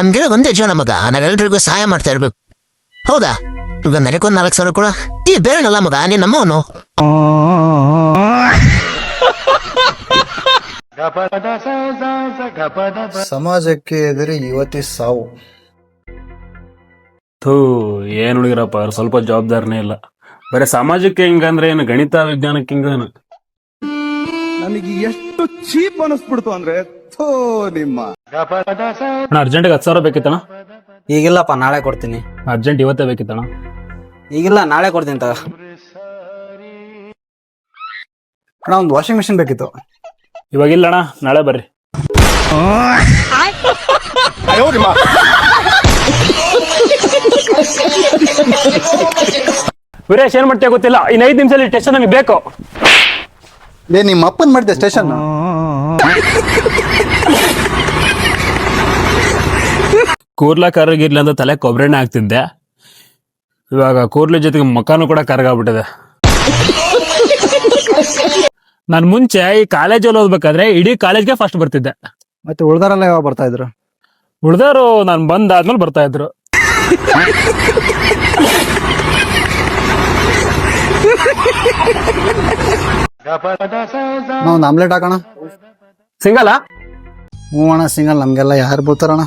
ನಮ್ಗೆಲ್ಲ ಒಂದೇ ಜೀವನ ಮಗ, ನಾವೆಲ್ರಿಗೂ ಸಹಾಯ ಮಾಡ್ತಾ ಇರ್ಬೇಕು. ಹೌದಾ? ಈಗ ನನಗೊಂದು 4,000 ಕೂಡ ಈ ಬೇರೆನಲ್ಲ ಮಗ, ನೀನ್ ನಮ್ಮವನು. ಸಮಾಜಕ್ಕೆ ಎದುರಿ ಯುವತಿ ಸಾವು. ಥೂ, ಏನ್ ಹುಡುಗಿರಪ್ಪ, ಸ್ವಲ್ಪ ಜವಾಬ್ದಾರಿನೇ ಇಲ್ಲ. ಬರೀ ಸಮಾಜಕ್ಕೆ ಹಿಂಗಂದ್ರೆ ಏನು, ಗಣಿತ ವಿಜ್ಞಾನಕ್ಕೆ ಹಿಂಗೇನು? ನನಗೆ ಎಷ್ಟು ಚೀಪ್ ಅನಿಸ್ಬಿಡ್ತು ಅಂದ್ರೆ ನಿಮ್ಮ ಅರ್ಜೆಂಟಿಗೆ 10,000 ಬೇಕಿತ್ತಣ. ಈಗಿಲ್ಲಪ್ಪ, ನಾಳೆ ಕೊಡ್ತೀನಿ. ಅರ್ಜೆಂಟ್ ಇವತ್ತೇ ಬೇಕಿತ್ತಣ. ಈಗಿಲ್ಲ, ನಾಳೆ ಕೊಡ್ತೀನಿ ತಗ. ಅಣ್ಣ, ಒಂದು ವಾಷಿಂಗ್ ಮಿಷಿನ್ ಬೇಕಿತ್ತು. ಇವಾಗಿಲ್ಲಣ್ಣ, ನಾಳೆ ಬರ್ರಿ. ವೀರೇಶ್, ಏನ್ ಮಾಡ್ತೀಯ ಗೊತ್ತಿಲ್ಲ, ಇನ್ನು 5 ನಿಮಿಷದಲ್ಲಿ ಟೆಸ್ಟ್ ನಮಗೆ ಬೇಕು. ನಿಮ್ಮ ಅಪ್ಪನ್ ಮಾಡಿದೆ ಸ್ಟೇಷನ್. ಕೂರ್ಲ ಕರಗಿರ್ಲಿ ಅಂತ ತಲೆ ಕೊಬ್ಬರೆಣ್ಣೆ ಹಾಕ್ತಿದ್ದೆ. ಇವಾಗ ಕೂರ್ಲಿ ಜೊತೆಗೆ ಮಕಾನು ಕೂಡ ಕರಗಾಗ್ಬಿಟ್ಟಿದೆ. ನಾನು ಮುಂಚೆ ಈ ಕಾಲೇಜಲ್ಲಿ ಓದ್ಬೇಕಾದ್ರೆ ಇಡೀ ಕಾಲೇಜ್ಗೆ ಫಸ್ಟ್ ಬರ್ತಿದ್ದೆ. ಮತ್ತೆ ಉಳ್ದಾರೆಲ್ಲ ಯಾವಾಗ ಬರ್ತಾ ಇದ್ರು? ಉಳ್ದಾರು ನಾನು ಬಂದಾದ್ಮೇಲೆ ಬರ್ತಾ ಇದ್ರು. ನಾವು ಒಂದು ಆಮ್ಲೆಟ್ ಹಾಕೋಣ. ಸಿಂಗಲ್ಲ? ಹ್ಞೂ ಅಣ್ಣ, ಸಿಂಗಲ್. ನಮ್ಗೆಲ್ಲ ಯಾರು ಬೋತಾರಣ?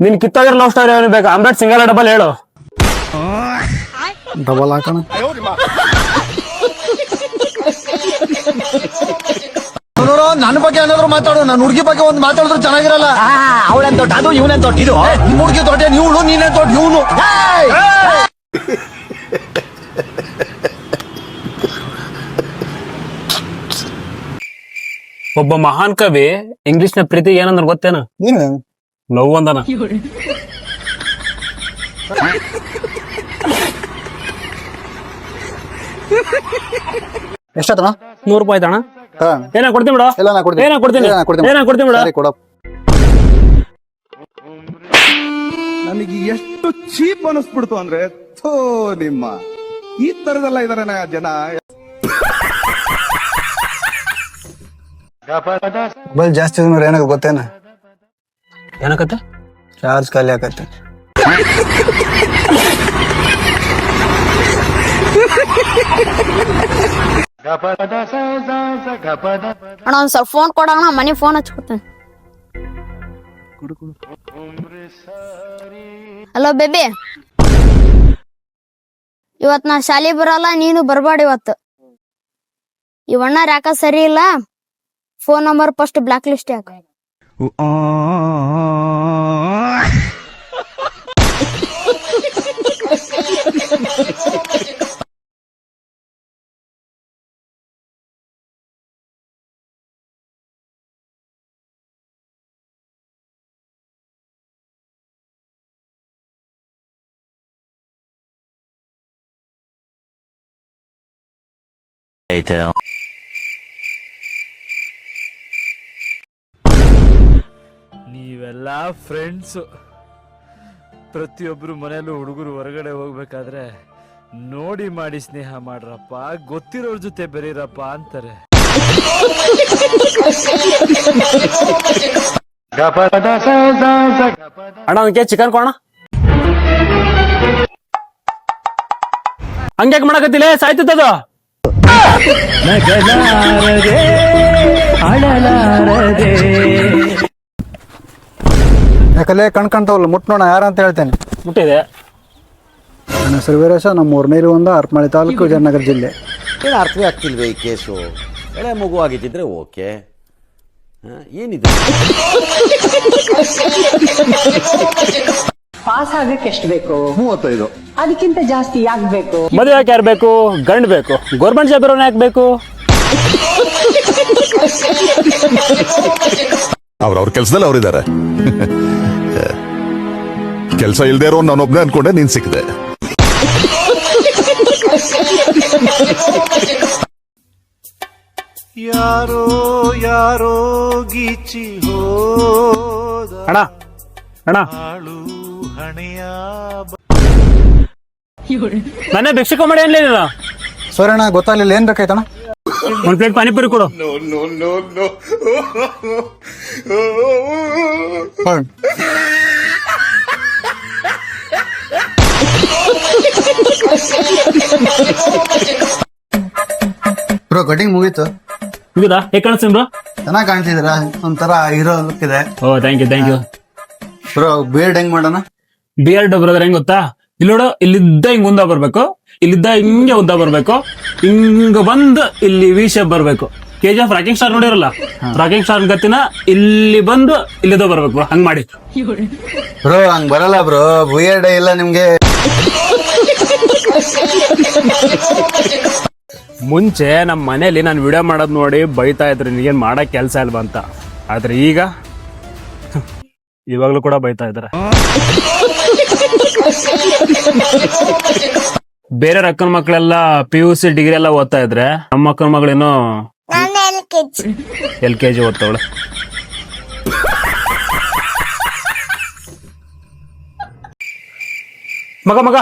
ನಿನ್ ಕಿತ್ತಾಗಿರೋ ಲವ್ ಸ್ಟೋರಿ ಅವನು ಬೇಕಾ? ಆಮ್ಲೆಟ್ ಸಿಂಗಲ್ ಡಬಲ್ ಹೇಳು. ಡಬಲ್ ಹಾಕೋಣ. ನನ್ನ ಬಗ್ಗೆ ಏನಾದ್ರು ಮಾತಾಡು, ನನ್ನ ಹುಡುಗಿ ಬಗ್ಗೆ ಒಂದು ಮಾತಾಡಿದ್ರು ಚೆನ್ನಾಗಿರಲ್ಲ. ಅವಳೆನ್ ದೊಡ್ಡ, ಅದು ಇವನೇನ್ ದೊಡ್ಡ. ಇದು ನಿಮ್ಮ ಹುಡುಗಿ ದೊಡ್ಡ ನೀವಳು, ನೀನೇ ದೊಡ್ಡ ಇವನು. ಒಬ್ಬ ಮಹಾನ್ ಕವಿ ಇಂಗ್ಲಿಷ್ ನ ಪ್ರೀತಿ ಏನಂದ್ರೆ ಗೊತ್ತೇನು? ನೀನು ಲವ್ ಅಂದನ. ಎಷ್ಟಾತಣ? 100 ರೂಪಾಯಿ ಅಣ್ಣ. ಹಾ, ಏನ ಕೊಡ್ತೀನಿ ಬಿಡ. ಇಲ್ಲ ನಾ ಕೊಡ್ತೀನಿ. ಏನ ಕೊಡ್ತೀನಿ, ಇಲ್ಲ, ನಾ ಕೊಡ್ತೀನಿ. ಏನ ಕೊಡ್ತೀನಿ ಬಿಡ. ಸರಿ, ಕೊಡಪ್ಪ. ನನಗೆ ಎಷ್ಟು ಚೀಪ್ ಅನಿಸ್ಬಿಡ್ತು ಅಂದ್ರೆ ನಿಮ್ಮ ಈ ತರದೆಲ್ಲ ಇದಾರೆ ಜನ. ಮೊಬೈಲ್ ಜಾಸ್ತಿ ಅಂದ್ರೆ ಏನಾಗ ಗೊತ್ತೇನ? ಏನಕತ್ತೆ? ಚಾರ್ಜ್ ಖಾಲಿ ಆಗತ್ತೆ. ಅಣ್ಣ, ಒಂದ್ ಸ್ವಲ್ಪ ಫೋನ್ ಕೊಡೋಣ, ಮನೆ ಫೋನ್ ಹಚ್ಕೊತೀನಿ. ಹಲೋ ಬೇಬಿ, ಇವತ್ ನಾ ಶಾಲಿ ಬರಲ್ಲ, ನೀನು ಬರ್ಬೇಡ ಇವತ್ತು. ಇವಣ್ಣ ಯಾಕ ಸರಿ ಇಲ್ಲ, phone number first block list ಯಾಕ. ನೀವೆಲ್ಲ ಫ್ರೆಂಡ್ಸು. ಪ್ರತಿಯೊಬ್ರು ಮನೆಯಲ್ಲೂ ಹುಡುಗರು ಹೊರಗಡೆ ಹೋಗ್ಬೇಕಾದ್ರೆ ನೋಡಿ ಮಾಡಿ ಸ್ನೇಹ ಮಾಡ್ರಪ್ಪ, ಗೊತ್ತಿರೋರ್ ಜೊತೆ ಬೆರೀರಪ್ಪ ಅಂತಾರೆ. ಅಣ್ಣ, ಒಂದ್ ಚಿಕನ್ ಕೊಣ. ಹಂಗ್ಯಾಕ್ ಮಾಡಕತ್ತಿಲ್ಲ, ಸಾಯ್ತದ. ಯಾಕಲ್ಲೇ ಕಣ್ಕಂತವಲ್ಲ, ಮುಟ್ ನೋಡ ಯಾರ ಅಂತ ಹೇಳ್ತೇನೆ. ಮುಟ್ಟಿದೆ. ನನ್ನ ಹೆಸರು ವೀರೇಶ, ನಮ್ಮ ಊರ್ನೇರಿ ಒಂದು ಹರಪನಹಳ್ಳಿ ತಾಲೂಕು, ವಿಜಯನಗರ ಜಿಲ್ಲೆ. ಏನು ಅರ್ಥವೇ ಆಗ್ತಿಲ್ವೇ ಈ ಕೇಸು? ಎಳೆ ಮಗು ಆಗಿದ್ದಿದ್ರೆ ಓಕೆ, ಏನಿದೆ? ಪಾಸ್ ಆಗಕ್ಕೆ ಎಷ್ಟು ಬೇಕು? 35. ಅದಕ್ಕಿಂತ ಜಾಸ್ತಿ ಯಾಕೆ ಬೇಕು? ಮದುವೆ ಯಾಕೆ ಯಾರು ಬೇಕು? ಗಂಡ್ ಬೇಕು. ಗೌರ್ಮೆಂಟ್ ಜಾಬ್ ಇರೋನ್ ಯಾಕೆ ಬೇಕು? ಅವ್ರ ಕೆಲ್ಸದಲ್ಲಿ ಅವ್ರಿದ್ದಾರೆ. ಕೆಲಸ ಇಲ್ದೇ ಇರೋ ನಾನೊಬ್ನೇ ಅನ್ಕೊಂಡೆ, ನೀನ್ ಸಿಕ್ಕಿದೆ. ಯಾರೋ ಯಾರೋ ಗೀಚಿ ಹೋದ ಅಣ್ಣ ಅಣ್ಣ, ಹಣೆಯ ನಾನೇ ಭಿಕ್ಷಕ ಮಾಡಿ ಅನ್ಲೇನಿಲ್ಲ. ಸೋರಣ್ಣ, ಗೊತ್ತಾಗ್ಲಿಲ್ಲ, ಏನ್ ಬೇಕಾಯ್ತಣ್ಣ? 1 ಪ್ಲೇಟ್ ಪಾನಿಪುರಿ ಕೊಡು. ಫೈನ್. ಬ್ರೋ ಕಟಿಂಗ್ ಮುಗೀತು. ಮುಗಿದಾ? ಹೇಗೆ ಕಾಣಿಸ್ತೀನಿ ಬ್ರೋ? ಚೆನ್ನಾಗಿ ಕಾಣ್ತಿದ್ದೀರಾ, ಒಂಥರ ಹೀರೋ ಲುಕ್ ಇದೆ. ಓ ಥ್ಯಾಂಕ್ ಯು. ಬ್ರೋ ಬಿಯರ್ಡ್ ಹೆಂಗ್ ಮಾಡೋಣ? ಬಿಯರ್ಡ್ ಬ್ರದರ್ ಹೆಂಗ್ ಗೊತ್ತಾ? ಇಲ್ಲಿ ನೋಡು, ಇಲ್ಲಿದ್ದ ಹಿಂಗ್ ಉದ್ದ ಬರ್ಬೇಕು, ಇಲ್ಲಿದ್ದ ಹಿಂಗೆ ಉದ್ದ ಬರ್ಬೇಕು, ಹಿಂಗ ಬಂದು ಇಲ್ಲಿ ವಿ ಶೇಪ್ ಬರ್ಬೇಕು. KGF ರಾಕಿಂಗ್ ಸ್ಟಾರ್ ನೋಡಿರಲ್ಲ, ರಾಕಿಂಗ್ ಸ್ಟಾರ್ ಗತಿನ ಇಲ್ಲಿ ಬಂದು ಇಲ್ಲಿದ್ದ ಬರ್ಬೇಕು, ಹಂಗ್ ಮಾಡಿ. ಬ್ರೋ ಹಂಗ್ ಬರಲ್ಲ ಬ್ರೋ, ಬಿಯರ್ಡ್ ಇಲ್ಲ ನಿಮ್ಗೆ. ಮುಂಚೆ ನಮ್ಮ ಮನೇಲಿ ನಾನು ವಿಡಿಯೋ ಮಾಡೋದು ನೋಡಿ ಬೈತಾ ಇದ್ರು, ನಿನಗೇನು ಮಾಡಕ್ ಕೆಲಸ ಇಲ್ವಾ ಅಂತ. ಆದ್ರೆ ಈಗ ಇವಾಗ್ಲೂ ಕೂಡ ಬೈತಾ ಇದಾರೆ. ಬೇರೆ ಅಕ್ಕನ ಮಕ್ಕಳೆಲ್ಲ PUC ಡಿಗ್ರಿ ಎಲ್ಲ ಓದ್ತಾ ಇದ್ರೆ ನಮ್ಮ ಅಕ್ಕನ ಮಗಳೇನೋ LKG ಓದ್ತಾವಳೆ. ಮಗ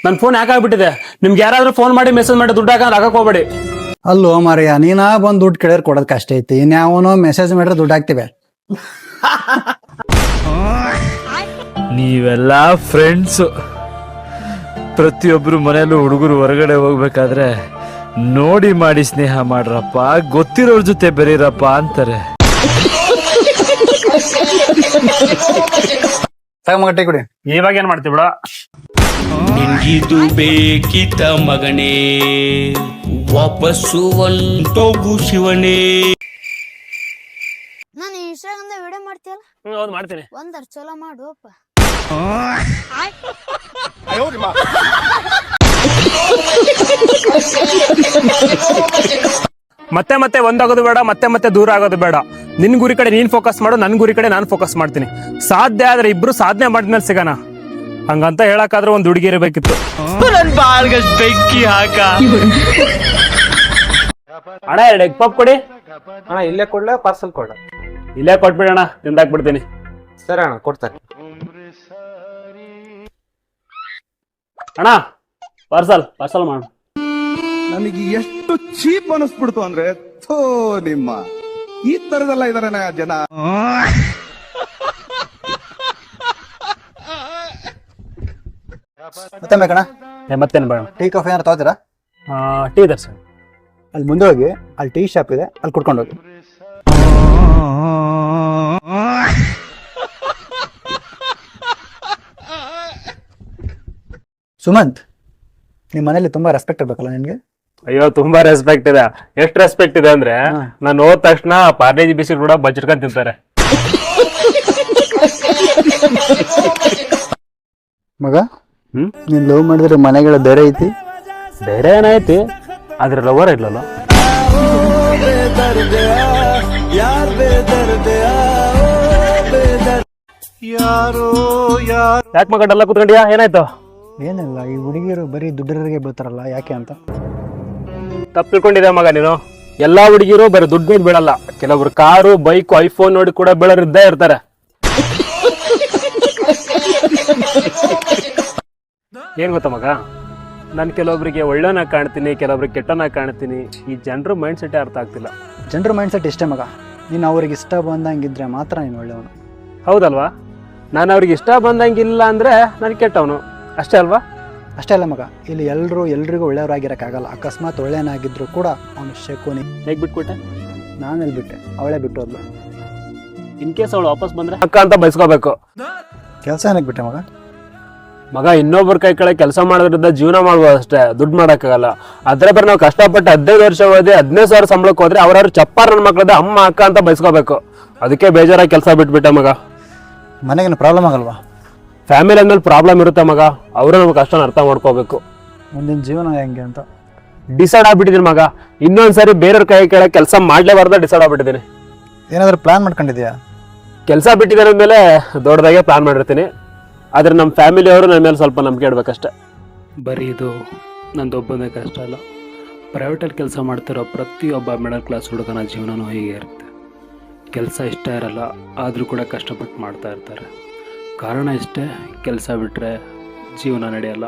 ನನ್ನ ಫೋನ್ ಯಾಕಾಗ್ಬಿಟ್ಟಿದೆ. ನಿಮ್ಗೆ ಯಾರಾದ್ರೂ ಫೋನ್ ಮಾಡಿ ಮೆಸೇಜ್ ಮಾಡಿ ದುಡ್ಡು ಹಾಕಕ್ ಹೋಗ್ಬೇಡಿ. ಅಲ್ಲೋ ಮಾರಿಯ, ನೀನಾ ಬಂದ್ ದುಡ್ಡು ಕೇಳಿದ್ರೆ ಕೊಡೋದ್ ಕಷ್ಟ ಐತಿ, ಇನ್ಯಾವನೋ ಮೆಸೇಜ್ ಮಾಡಿದ್ರೆ ದುಡ್ಡು ಹಾಕ್ತಿವೆ. ನೀವೆಲ್ಲ ಫ್ರೆಂಡ್ಸು. ಪ್ರತಿಯೊಬ್ರು ಮನೆಯಲ್ಲೂ ಹುಡುಗರು ಹೊರಗಡೆ ಹೋಗ್ಬೇಕಾದ್ರೆ ನೋಡಿ ಮಾಡಿ ಸ್ನೇಹ ಮಾಡ್ರಪ್ಪ, ಗೊತ್ತಿರೋರ್ ಜೊತೆ ಬೆರೀರಪ್ಪ ಅಂತಾರೆ. ತಗೊಂಬಟ್ಟೆ ಕುಡಿ. ಇವಾಗ ಏನ್ ಮಾಡ್ತೀವಿ ಬಿಡ? ನಿನ್ಗಿದು ಬೇಕಿತ ಮಗನೇ, ವಾಪಸ್ಸು ಒಂಟೋಗು ಶಿವನೇ. ನಾನು ಇನ್ಸ್ಟಾಗ್ರಾಮ್ದಾಗ ವಿಡಿಯೋ ಮಾಡ್ತೀಯಲ್ಲ, ಹೌದು ಮಾಡ್ತೀನಿ. ಒಂದರ್ ಚಲೋ ಮಾಡುವಪ್ಪ. ಮತ್ತೆ ಒಂದಾಗೋದು ಬೇಡ, ಮತ್ತೆ ದೂರ ಆಗೋದು ಬೇಡ. ನಿನ್ ಗುರಿ ಕಡೆ ನೀನ್ ಫೋಕಸ್ ಮಾಡು, ನನ್ ಗುರಿ ಕಡೆ ನಾನು ಫೋಕಸ್ ಮಾಡ್ತೀನಿ. ಸಾಧ್ಯ ಆದ್ರೆ ಇಬ್ರು ಸಾಧನೆ ಮಾಡಿದ್ಮೇಲೆ ಸಿಗೋಣ. ಹಂಗಂತ ಹೇಳಕ್ಕಾದ್ರೆ ಒಂದ್ ಹುಡುಗಿ ಇರಬೇಕಿತ್ತು. ಬೆಂಕಿ ಹಾಕ ಅಣ್ಣ 2 ಎಗ್ ಪಪ್ ಕೊಡಿ. ಅಣ್ಣ ಇಲ್ಲೇ ಕೊಡ್ಲ ಪಾರ್ಸಲ್ ಕೊಡ? ಇಲ್ಲೇ ಕೊಟ್ಬಿಡೋಣ, ತಿಂದಾಕ್ಬಿಡ್ತೀನಿ. ಸರಿ ಅಣ್ಣ ಕೊಡ್ತಾರೆ. ಅಣ್ಣ ಪಾರ್ಸಲ್ ಮಾಡು. ನನಗೆ ಎಷ್ಟು ಚೀಪ್ ಅನಿಸ್ಬಿಡ್ತು ಅಂದ್ರೆ, ಥೋ ನಿಮ್ಮ ಈ ತರದೆಲ್ಲ ಇದಾರೆ ಜನ. ಮತ್ತೆ ಬೇಕಣ್ಣ? ಮತ್ತೇನು ಬೇಡ. ಟೀ ಕಾಫಿ ಏನಾರು ತಗೋತೀರಾ? ಟೀ ಇದೆ ಸರ್. ಅಲ್ಲಿ ಮುಂದೆ ಹೋಗಿ, ಅಲ್ಲಿ ಟೀ ಶಾಪ್ ಇದೆ, ಅಲ್ಲಿ ಕುಡ್ಕೊಂಡು ಹೋಗಿ. ಸುಮಂತ್, ನಿಮ್ ಮನೇಲಿ ತುಂಬಾ ರೆಸ್ಪೆಕ್ಟ್ ಇರ್ಬೇಕಲ್ಲ ನಿನ್ಗೆ? ಅಯ್ಯೋ ತುಂಬಾ ರೆಸ್ಪೆಕ್ಟ್ ಇದೆ. ಎಷ್ಟು ರೆಸ್ಪೆಕ್ಟ್ ಇದೆ ಅಂದ್ರೆ, ನಾನು ಹೋದ ತಕ್ಷಣ ಪಾರ್ಲೇಜಿ ಬಿಸ್ಕಿಟ್ ಕೂಡ ಬಚ್ಚಿಟ್ಕೊಂಡ್ ತಿಂತಾರೆ. ಮಗ, ನೀನ್ ಲವ್ ಮಾಡಿದ್ರೆ ಮನೆಗಳ ಬೇರೆ ಐತಿ? ಬೇರೆ ಏನೈತಿ, ಆದ್ರೆ ಲವರ್ ಇಲ್ಲಲ್ಲ. ಯಾಕೆ ಮಗ ಡಲ್ಲ ಕುತ್ಕೊಂಡಿಯಾ? ಏನಾಯ್ತು? ಏನಿಲ್ಲ, ಈ ಹುಡುಗಿಯರು ಬರೀ ದುಡ್ಡರಿಗೆ ಬೀಳ್ತಾರಲ್ಲ, ಯಾಕೆ ಅಂತ. ತಪ್ಪು ತಿಳ್ಕೊಂಡಿದೆ ಮಗ ನೀನು. ಎಲ್ಲಾ ಹುಡುಗಿರು ಬರೀ ದುಡ್ಡು ನೋಡಿ ಬೀಳಲ್ಲ. ಕೆಲವ್ರು ಕಾರು, ಬೈಕ್, ಐಫೋನ್ ನೋಡಿ ಕೂಡ ಬೀಳೋರಿದ್ದೇ ಇರ್ತಾರೆ. ಏನ್ ಗೊತ್ತಾ ಮಗ, ನಾನು ಕೆಲವೊಬ್ರಿಗೆ ಒಳ್ಳೆನಾಗಿ ಕಾಣ್ತೀನಿ, ಕೆಲವೊಬ್ರಿಗೆ ಕೆಟ್ಟನಾಗಿ ಕಾಣ್ತೀನಿ. ಈ ಜನರ ಮೈಂಡ್ ಸೆಟ್ ಅರ್ಥ ಆಗ್ತಿಲ್ಲ. ಜನರ ಮೈಂಡ್ ಸೆಟ್ ಇಷ್ಟೇ ಮಗ, ನೀನು ಅವ್ರಿಗೆ ಇಷ್ಟ ಬಂದಂಗಿದ್ರೆ ಮಾತ್ರ ನೀನು ಒಳ್ಳೆಯವನು. ಹೌದಲ್ವಾ? ನಾನು ಅವ್ರಿಗೆ ಇಷ್ಟ ಬಂದಂಗಿಲ್ಲ ಅಂದ್ರೆ ನಾನು ಕೆಟ್ಟವನು, ಅಷ್ಟೇ ಅಲ್ವಾ? ಅಷ್ಟೇ ಅಲ್ಲ ಮಗ, ಇಲ್ಲಿ ಎಲ್ರಿಗೂ ಒಳ್ಳೆಯವರಾಗಿರೋಕ್ಕಾಗಲ್ಲ. ಅಕಸ್ಮಾತ್ ಒಳ್ಳೆಯನಾಗಿದ್ರು ಕೂಡ ಅವನು ಶಕುನಿ. ಹೇಗೆ ಬಿಟ್ಬಿಟ್ಟೆ? ನಾನು ಎಲ್ಲಿ ಬಿಟ್ಟೆ, ಅವಳೇ ಬಿಟ್ಟು ಹೋದ್ಲು. ಇನ್ ಕೇಸ್ ಅವಳು ವಾಪಸ್ ಬಂದ್ರೆ ಅಕ್ಕ ಅಂತ ಬಯಸ್ಕೋಬೇಕು. ಕೆಲಸ ಏನಕ್ಕೆ ಬಿಟ್ಟೆ ಮಗ? ಮಗ, ಇನ್ನೊಬ್ಬರ ಕೈ ಕೆಳಗೆ ಕೆಲಸ ಮಾಡೋದ್ರಿಂದ ಜೀವನ ಮಾಡ್ಬೋದು ಅಷ್ಟೇ, ದುಡ್ಡು ಮಾಡೋಕ್ಕಾಗಲ್ಲ. ಅದ್ರ ಬರೀ ನಾವು ಕಷ್ಟಪಟ್ಟು 15 ವರ್ಷ ಓದಿ 15,000 ಸಂಬಳಕ್ಕೆ ಹೋದ್ರೆ ಅವ್ರವ್ರು ಚಪ್ಪಾರ ನನ್ನ ಮಕ್ಳದ ಅಮ್ಮ ಅಕ್ಕ ಅಂತ ಬಯಸ್ಕೋಬೇಕು. ಅದಕ್ಕೆ ಬೇಜಾರಾಗಿ ಕೆಲಸ ಬಿಟ್ಬಿಟ್ಟೆ ಮಗ. ಮನೆಗೇನು ಪ್ರಾಬ್ಲಮ್ ಆಗಲ್ವಾ? ಫ್ಯಾಮಿಲಿ ಅಂದ್ಮೇಲೆ ಪ್ರಾಬ್ಲಮ್ ಇರುತ್ತೆ ಮಗ, ಅವರು ನಮ್ಮ ಕಷ್ಟನ ಅರ್ಥ ಮಾಡ್ಕೋಬೇಕು. ಮುಂದಿನ ಜೀವನ ಹೆಂಗೆ ಅಂತ ಡಿಸೈಡ್ ಆಗ್ಬಿಟ್ಟಿದ್ದೀನಿ ಮಗ. ಇನ್ನೊಂದ್ಸರಿ ಬೇರೆಯವ್ರ ಕೈ ಕೆಳಗೆ ಕೆಲಸ ಮಾಡ್ಲೇಬಾರ್ದ ಡಿಸೈಡ್ ಆಗ್ಬಿಟ್ಟಿದ್ದೀನಿ. ಏನಾದರೂ ಪ್ಲಾನ್ ಮಾಡ್ಕೊಂಡಿದ್ಯಾ? ಕೆಲಸ ಬಿಟ್ಟಿದ್ದಾರೆ ಅಂದಮೇಲೆ ದೊಡ್ಡದಾಗೆ ಪ್ಲಾನ್ ಮಾಡಿರ್ತೀನಿ. ಆದರೆ ನಮ್ಮ ಫ್ಯಾಮಿಲಿಯವರು ನನ್ನ ಮೇಲೆ ಸ್ವಲ್ಪ ನಂಬಿಕೆ ಇಡಬೇಕಷ್ಟೆ. ಬರೀ ಇದು ನಂದೊಬ್ಬನೇ ಕಷ್ಟ ಅಲ್ಲ, ಪ್ರೈವೇಟಲ್ಲಿ ಕೆಲಸ ಮಾಡ್ತಿರೋ ಪ್ರತಿಯೊಬ್ಬ ಮಿಡಲ್ ಕ್ಲಾಸ್ ಹುಡುಗನ ಜೀವನನೂ ಹೀಗೆ ಇರುತ್ತೆ. ಕೆಲಸ ಇಷ್ಟ ಇರಲ್ಲ, ಆದರೂ ಕೂಡ ಕಷ್ಟಪಟ್ಟು ಮಾಡ್ತಾ ಇರ್ತಾರೆ. ಕಾರಣ ಇಷ್ಟೇ, ಕೆಲಸ ಬಿಟ್ಟರೆ ಜೀವನ ನಡೆಯಲ್ಲ.